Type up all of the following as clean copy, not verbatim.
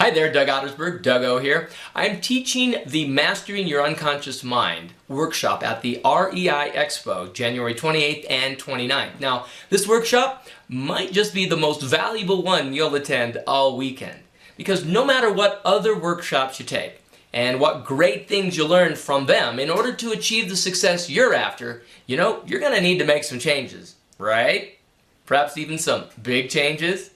Hi there, Doug Ottersberg, Doug here. I'm teaching the Mastering Your Unconscious Mind workshop at the REI Expo, January 28th and 29th. Now, this workshop might just be the most valuable one you'll attend all weekend, because no matter what other workshops you take and what great things you learn from them, in order to achieve the success you're after, you're going to need to make some changes, right? Perhaps even some big changes.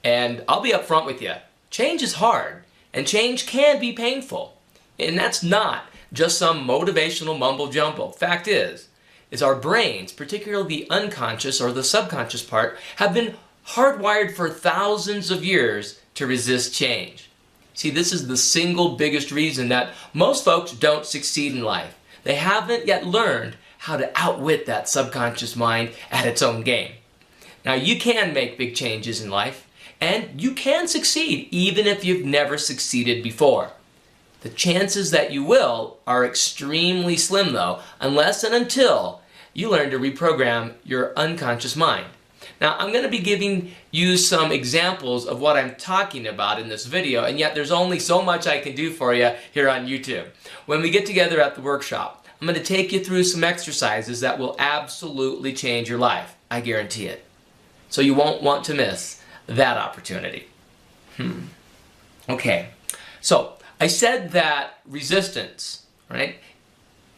And I'll be upfront with you. Change is hard, and change can be painful. And that's not just some motivational mumbo-jumbo. Fact is our brains, particularly the unconscious or the subconscious part, have been hardwired for thousands of years to resist change. See, this is the single biggest reason that most folks don't succeed in life. They haven't yet learned how to outwit that subconscious mind at its own game. Now, you can make big changes in life, and you can succeed even if you've never succeeded before. The chances that you will are extremely slim though, unless and until you learn to reprogram your unconscious mind. Now, I'm going to be giving you some examples of what I'm talking about in this video, and yet there's only so much I can do for you here on YouTube. When we get together at the workshop, I'm going to take you through some exercises that will absolutely change your life. I guarantee it. So you won't want to miss that opportunity. Okay, so I said that resistance, right,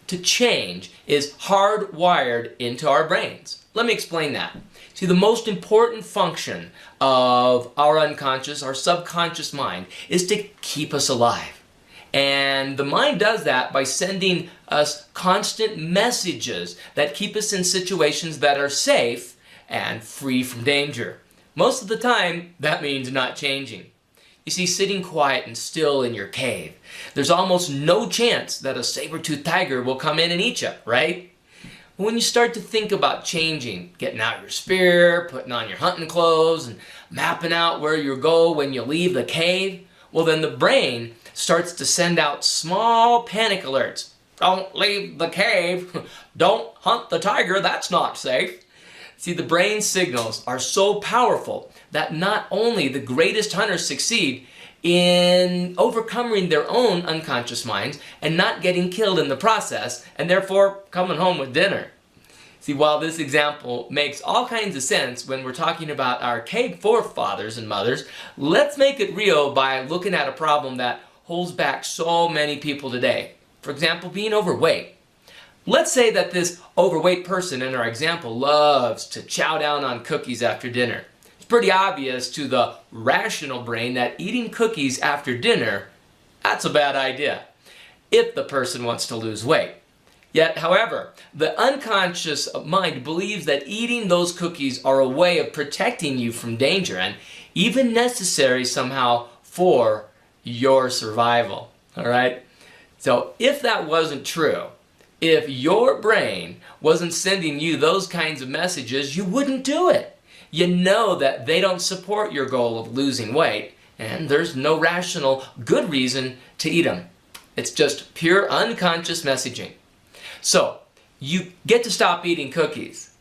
to change is hardwired into our brains. Let me explain that. See, the most important function of our unconscious, our subconscious mind, is to keep us alive. And the mind does that by sending us constant messages that keep us in situations that are safe and free from danger. Most of the time, that means not changing. You see, sitting quiet and still in your cave, there's almost no chance that a saber-toothed tiger will come in and eat you, right? When you start to think about changing, getting out your spear, putting on your hunting clothes, and mapping out where you'll go when you leave the cave, well then the brain starts to send out small panic alerts. Don't leave the cave. Don't hunt the tiger. That's not safe. See, the brain signals are so powerful that not only the greatest hunters succeed in overcoming their own unconscious minds and not getting killed in the process, and therefore coming home with dinner. See, while this example makes all kinds of sense when we're talking about our cave forefathers and mothers, let's make it real by looking at a problem that holds back so many people today. For example, being overweight. Let's say that this overweight person in our example loves to chow down on cookies after dinner. It's pretty obvious to the rational brain that eating cookies after dinner, that's a bad idea if the person wants to lose weight. Yet, however, the unconscious mind believes that eating those cookies are a way of protecting you from danger and even necessary somehow for your survival. All right? So if that wasn't true, if your brain wasn't sending you those kinds of messages, you wouldn't do it. You know that they don't support your goal of losing weight, and there's no rational, good reason to eat them. It's just pure unconscious messaging. So, you get to stop eating cookies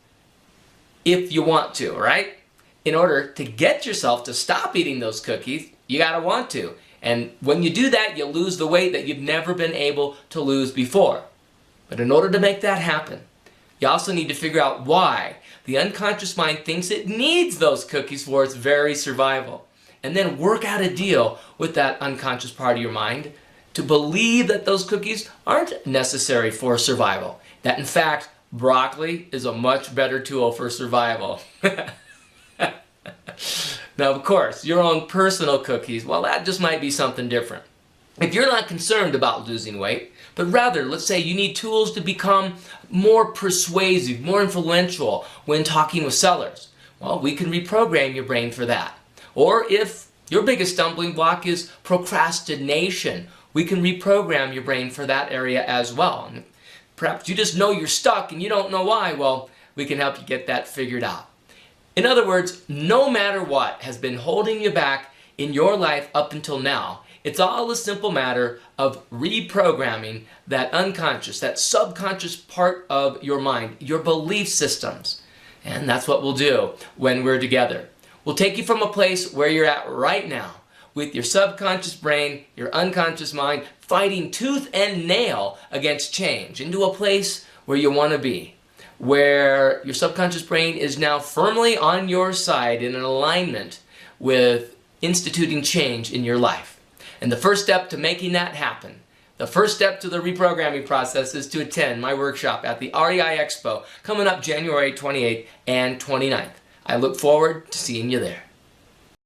if you want to, right? In order to get yourself to stop eating those cookies, you gotta want to. And when you do that, you lose the weight that you've never been able to lose before. But in order to make that happen, you also need to figure out why the unconscious mind thinks it needs those cookies for its very survival. And then work out a deal with that unconscious part of your mind to believe that those cookies aren't necessary for survival. That in fact, broccoli is a much better tool for survival. Now, of course, your own personal cookies, well, that just might be something different. If you're not concerned about losing weight, but rather, let's say you need tools to become more persuasive, more influential when talking with sellers, well, we can reprogram your brain for that. Or if your biggest stumbling block is procrastination, we can reprogram your brain for that area as well. And perhaps you just know you're stuck and you don't know why, well, we can help you get that figured out. In other words, no matter what has been holding you back in your life up until now, it's all a simple matter of reprogramming that unconscious, that subconscious part of your mind, your belief systems. And that's what we'll do when we're together. We'll take you from a place where you're at right now, with your subconscious brain, your unconscious mind, fighting tooth and nail against change into a place where you want to be, where your subconscious brain is now firmly on your side in an alignment with instituting change in your life. And the first step to making that happen, the first step to the reprogramming process, is to attend my workshop at the REI Expo coming up January 28th and 29th. I look forward to seeing you there.